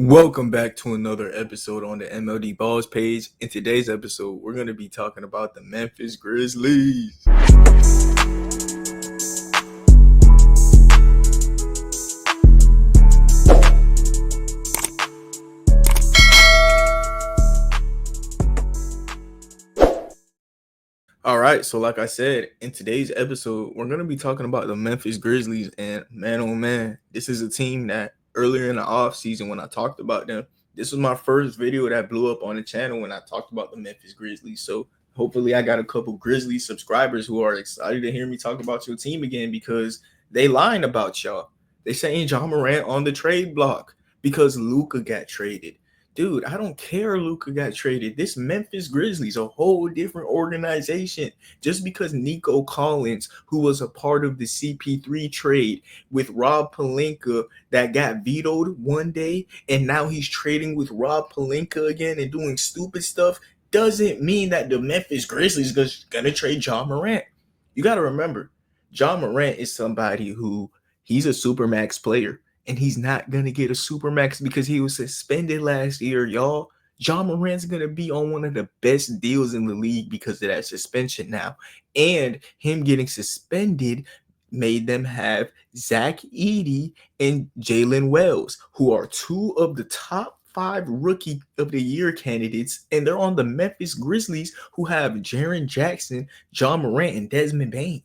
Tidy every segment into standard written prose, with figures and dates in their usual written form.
Welcome back to another episode on the MLD Balls page. In today's episode, we're going to be talking about the Memphis Grizzlies. All right, so like I said, in today's episode, we're going to be talking about the Memphis Grizzlies. And man, oh man, this is a team that earlier in the offseason when I talked about them, this was my first video that blew up on the channel when I talked about the Memphis Grizzlies. So hopefully I got a couple Grizzlies subscribers who are excited to hear me talk about your team again because they lying about y'all. They saying Ja Morant on the trade block because Luka got traded. Dude, I don't care Luka got traded. This Memphis Grizzlies, a whole different organization. Just because Nico Collins, who was a part of the CP3 trade with Rob Pelinka that got vetoed one day, and now he's trading with Rob Pelinka again and doing stupid stuff, doesn't mean that the Memphis Grizzlies is going to trade Ja Morant. You got to remember, Ja Morant is somebody who he's a supermax player. And he's not going to get a supermax because he was suspended last year, y'all. Ja Morant's going to be on one of the best deals in the league because of that suspension now. And him getting suspended made them have Zach Edey and Jalen Wells, who are two of the top 5 rookie of the year candidates. And they're on the Memphis Grizzlies, who have Jaren Jackson, Ja Morant, and Desmond Bane.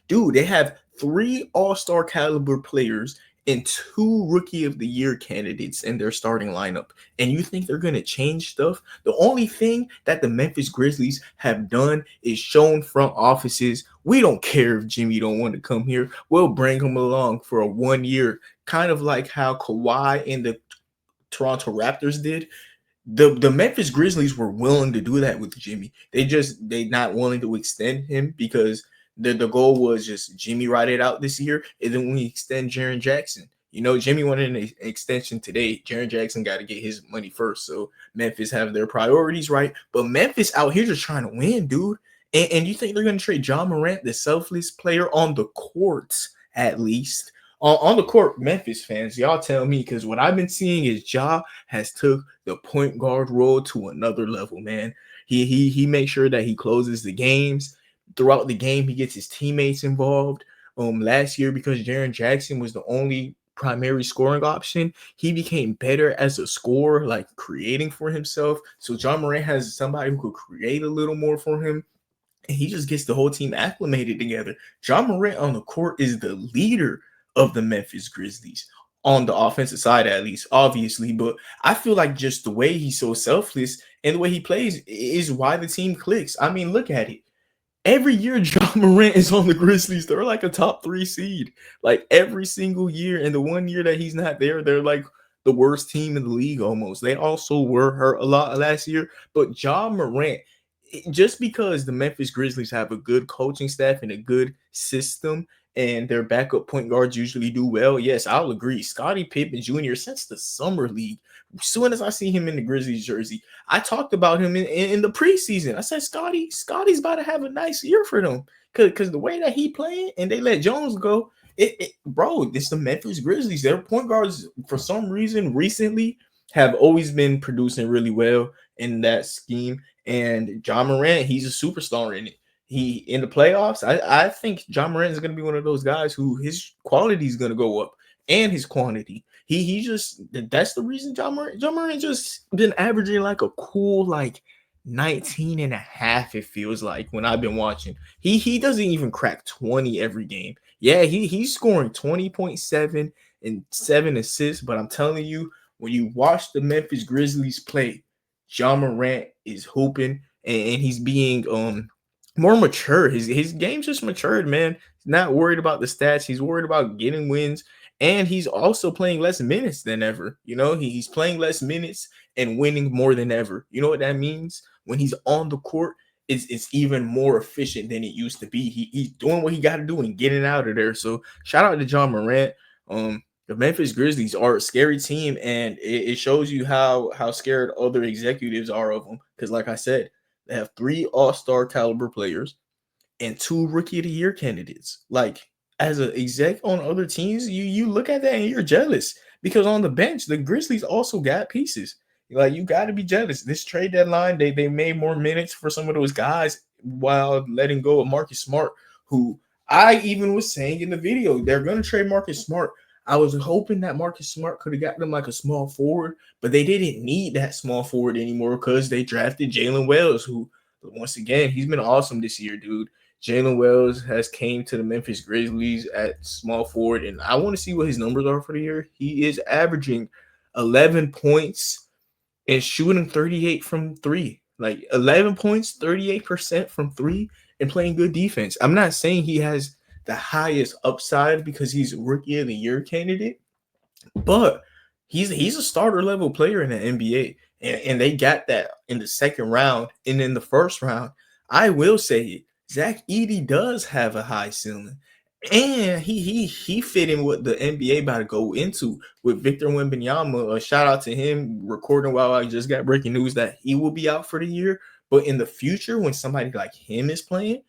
Dude, they have 3 all-star caliber players and 2 rookie of the year candidates in their starting lineup. And you think they're going to change stuff? The only thing that the Memphis Grizzlies have done is shown front offices, we don't care if Jimmy don't want to come here. We'll bring him along for a 1 year, kind of like how Kawhi and the Toronto Raptors did. The Memphis Grizzlies were willing to do that with Jimmy. They not willing to extend him because the goal was just Jimmy ride it out this year, and then we extend Jaren Jackson. You know, Jimmy wanted an extension today. Jaren Jackson got to get his money first. So Memphis have their priorities right. But Memphis out here just trying to win, dude. And you think they're going to trade Ja Morant, the selfless player on the courts, at least? On the court, Memphis fans, y'all tell me, because what I've been seeing is Ja has took the point guard role to another level, man. He makes sure that he closes the games. Throughout the game, he gets his teammates involved. Last year, because Jaren Jackson was the only primary scoring option, he became better as a scorer, like creating for himself. So Ja Morant has somebody who could create a little more for him, and he just gets the whole team acclimated together. Ja Morant on the court is the leader of the Memphis Grizzlies on the offensive side, at least, obviously. But I feel like just the way he's so selfless and the way he plays is why the team clicks. I mean, look at it. Every year, Ja Morant is on the Grizzlies. They're like a top 3 seed, like every single year. And the 1 year that he's not there, they're like the worst team in the league almost. They also were hurt a lot last year. But Ja Morant, just because the Memphis Grizzlies have a good coaching staff and a good system, and their backup point guards usually do well, yes, I'll agree. Scottie Pippen Jr., since the summer league, as soon as I see him in the Grizzlies jersey, I talked about him in the preseason. I said, Scotty's about to have a nice year for them. Because the way that he playing and they let Jones go, bro, it's the Memphis Grizzlies. Their point guards, for some reason, recently have always been producing really well in that scheme. And Ja Morant, he's a superstar in it. He in the playoffs, I think Ja Morant is going to be one of those guys who his quality is going to go up and his quantity. He just, that's the reason Ja Morant just been averaging like a cool like 19 and a half, it feels like, when I've been watching. He doesn't even crack 20 every game. Yeah, he's scoring 20.7 and 7 assists, but I'm telling you, when you watch the Memphis Grizzlies play, Ja Morant is hooping and he's being more mature. His game's just matured, man. He's not worried about the stats. He's worried about getting wins. And he's also playing less minutes than ever. You know, he's playing less minutes and winning more than ever. You know what that means? When he's on the court, it's even more efficient than it used to be. He's doing what he got to do and getting out of there. So shout out to Ja Morant. The Memphis Grizzlies are a scary team, and it shows you how scared other executives are of them. Because like I said, they have 3 all-star caliber players and 2 rookie of the year candidates. Like, as an exec on other teams, you look at that and you're jealous because on the bench, the Grizzlies also got pieces. Like you got to be jealous. This trade deadline, they made more minutes for some of those guys while letting go of Marcus Smart, who I even was saying in the video they're going to trade Marcus Smart. I was hoping that Marcus Smart could have got them like a small forward, but they didn't need that small forward anymore because they drafted Jalen Wells, who once again he's been awesome this year, dude. Jalen Wells has came to the Memphis Grizzlies at small forward, and I want to see what his numbers are for the year. He is averaging 11 points and shooting 38 from three. Like 11 points, 38% from three, and playing good defense. I'm not saying he has the highest upside because he's rookie of the year candidate, but he's a starter level player in the NBA. And they got that in the second round. And in the first round, I will say it, Zach Edey does have a high ceiling. And he fit in what the NBA about to go into with Victor Wembanyama. A shout out to him recording while I just got breaking news that he will be out for the year. But in the future, when somebody like him is playing,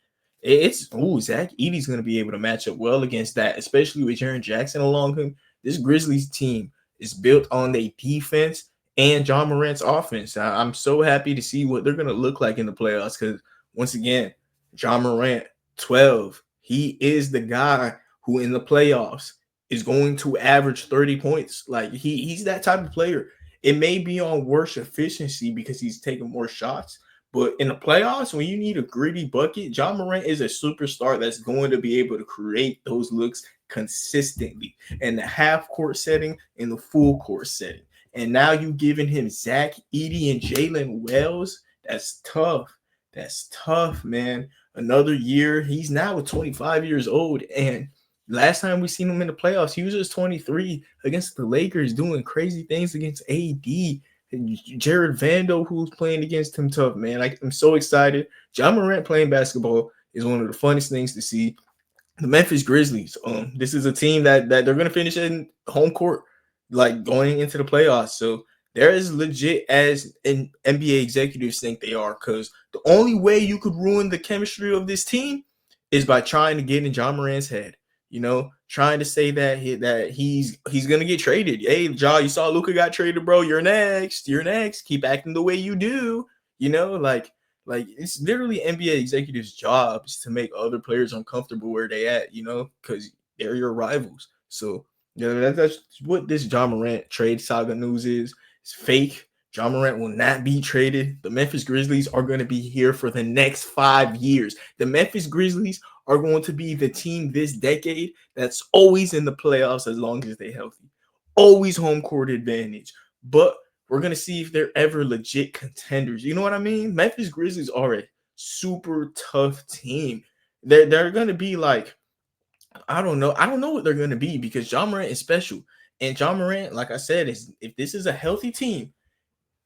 Zach Edey's gonna be able to match up well against that, especially with Jaren Jackson along him. This Grizzlies team is built on their defense and John Morant's offense. I'm so happy to see what they're gonna look like in the playoffs because once again, John Morant, 12. He is the guy who in the playoffs is going to average 30 points. Like he's that type of player. It may be on worse efficiency because he's taking more shots, but in the playoffs, when you need a gritty bucket, John Morant is a superstar that's going to be able to create those looks consistently in the half court setting, in the full court setting. And now you giving him Zach Edey and Jalen Wells. That's tough. That's tough, man. Another year. He's now 25 years old. And last time we seen him in the playoffs, he was just 23 against the Lakers doing crazy things against AD. Jared Vando, who's playing against him tough, man. I'm so excited. John Morant playing basketball is one of the funnest things to see. The Memphis Grizzlies. This is a team that they're gonna finish in home court, like going into the playoffs. So they're as legit as NBA executives think they are, because the only way you could ruin the chemistry of this team is by trying to get in John Morant's head. Trying to say that he's gonna get traded. Hey, Ja, you saw Luka got traded, bro. You're next. You're next. Keep acting the way you do. Like it's literally NBA executives' jobs to make other players uncomfortable where they at. Because they're your rivals. So that's what this John Morant trade saga news is. It's fake. John Morant will not be traded. The Memphis Grizzlies are going to be here for the next 5 years. The Memphis Grizzlies are going to be the team this decade that's always in the playoffs as long as they're healthy. Always home court advantage. But we're going to see if they're ever legit contenders. You know what I mean? Memphis Grizzlies are a super tough team. They're going to be like, I don't know. I don't know what they're going to be because John Morant is special. And John Morant, like I said, if this is a healthy team,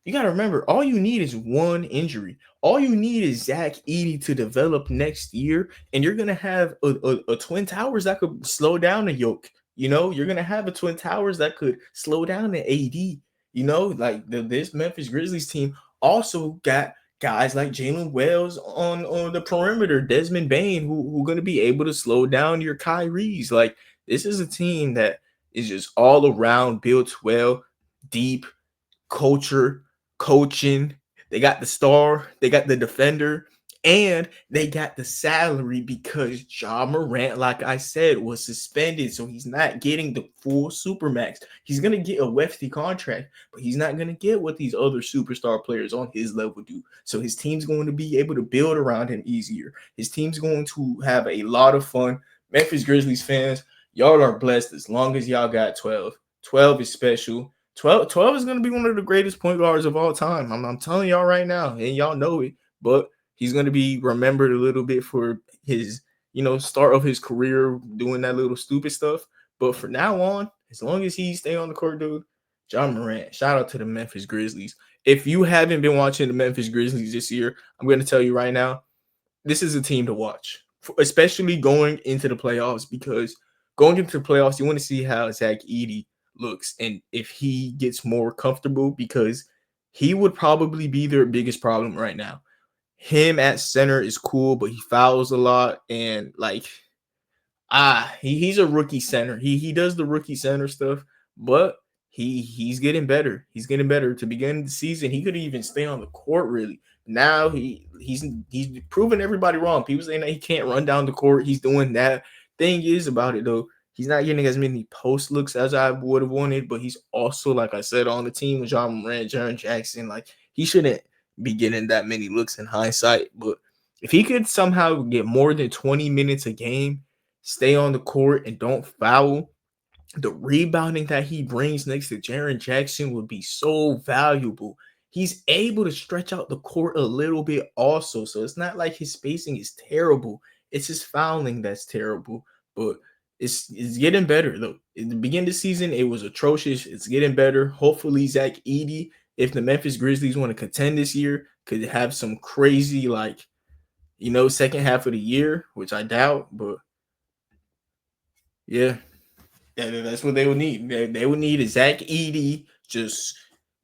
you got to remember, all you need is one injury. All you need is Zach Edey to develop next year, and you're going to have a Twin Towers that could slow down the yoke. You're going to have a Twin Towers that could slow down the AD. Like this Memphis Grizzlies team also got guys like Jalen Wells on the perimeter, Desmond Bain, who going to be able to slow down your Kyries. Like, this is a team that is just all around built well, deep, culture, coaching. They got the star, they got the defender, and they got the salary because John Morant, like I said, was suspended. So he's not getting the full supermax. He's going to get a hefty contract, but he's not going to get what these other superstar players on his level do. So his team's going to be able to build around him easier. His team's going to have a lot of fun. Memphis Grizzlies fans, y'all are blessed as long as y'all got 12. 12 is special. 12 is going to be one of the greatest point guards of all time. I'm telling y'all right now, and y'all know it. But he's going to be remembered a little bit for his, start of his career doing that little stupid stuff. But for now on, as long as he stay on the court, dude, John Morant, shout out to the Memphis Grizzlies. If you haven't been watching the Memphis Grizzlies this year, I'm going to tell you right now, this is a team to watch, especially going into the playoffs, because going into the playoffs, you want to see how Zach Edey looks and if he gets more comfortable, because he would probably be their biggest problem right now. Him at center is cool, but he fouls a lot, and he's a rookie center. He does the rookie center stuff, but he's getting better. He's getting better. To begin the season, he could even stay on the court really. Now he's proving everybody wrong. People saying that he can't run down the court. He's doing that. Thing is about it though, he's not getting as many post looks as I would have wanted, but he's also, like I said, on the team with John Morant, Jaren Jackson. Like he shouldn't be getting that many looks in hindsight. But if he could somehow get more than 20 minutes a game, stay on the court and don't foul, the rebounding that he brings next to Jaren Jackson would be so valuable. He's able to stretch out the court a little bit also. So it's not like his spacing is terrible. It's his fouling that's terrible. But it's getting better though. In the beginning of the season, it was atrocious. It's getting better. Hopefully, Zach Edey, if the Memphis Grizzlies want to contend this year, could have some crazy, like, second half of the year, which I doubt. But yeah, that's what they would need. They would need a Zach Edey just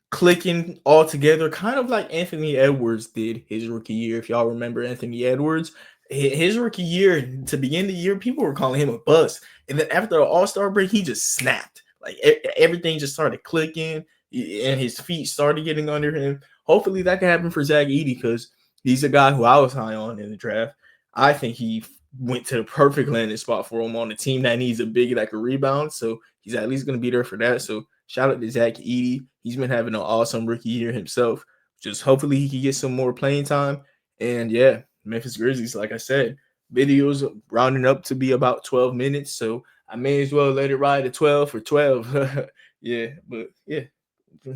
clicking all together, kind of like Anthony Edwards did his rookie year. If y'all remember Anthony Edwards, his rookie year, to begin the year, people were calling him a bust. And then after the All-Star break, he just snapped. Like everything just started clicking and his feet started getting under him. Hopefully that can happen for Zach Edey because he's a guy who I was high on in the draft. I think he went to the perfect landing spot for him on a team that needs a big that can rebound. So he's at least going to be there for that. So shout out to Zach Edey. He's been having an awesome rookie year himself. Just hopefully he can get some more playing time. And yeah, Memphis Grizzlies, like I said, videos rounding up to be about 12 minutes. So I may as well let it ride at 12 for 12. Yeah, but yeah,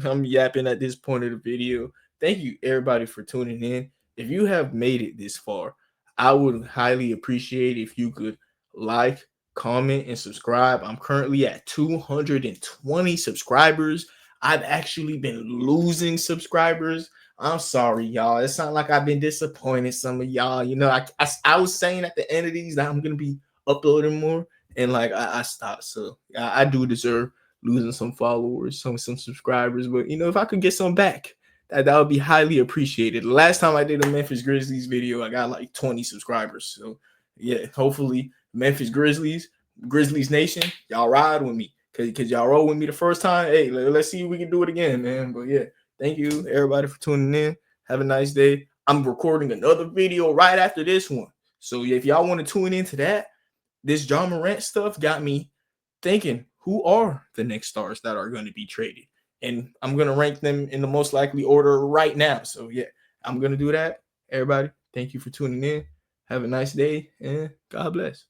I'm yapping at this point of the video. Thank you, everybody, for tuning in. If you have made it this far, I would highly appreciate if you could like, comment, and subscribe. I'm currently at 220 subscribers. I've actually been losing subscribers. I'm sorry, y'all. It's not like I've been disappointed. Some of y'all, I was saying at the end of these that I'm going to be uploading more, and like I stopped. So I do deserve losing some followers, some subscribers. But if I could get some back, that would be highly appreciated. The last time I did a Memphis Grizzlies video, I got like 20 subscribers. So yeah, hopefully Memphis Grizzlies Nation, y'all ride with me. Cause y'all roll with me the first time. Hey, let's see if we can do it again, man. But yeah, thank you everybody for tuning in. Have a nice day. I'm recording another video right after this one. So if y'all want to tune into that, this John Morant stuff got me thinking, who are the next stars that are going to be traded? And I'm going to rank them in the most likely order right now. So yeah, I'm going to do that. Everybody, thank you for tuning in. Have a nice day and God bless.